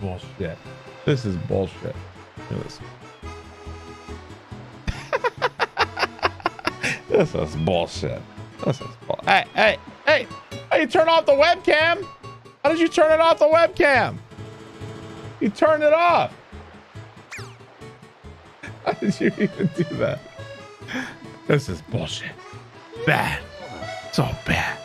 bullshit. This is bullshit. Look at this. This is bullshit. This is bullshit. Hey! How you turn off the webcam? How did you turn it off the webcam? You turned it off. How did you even do that? This is bullshit. Bad. So bad.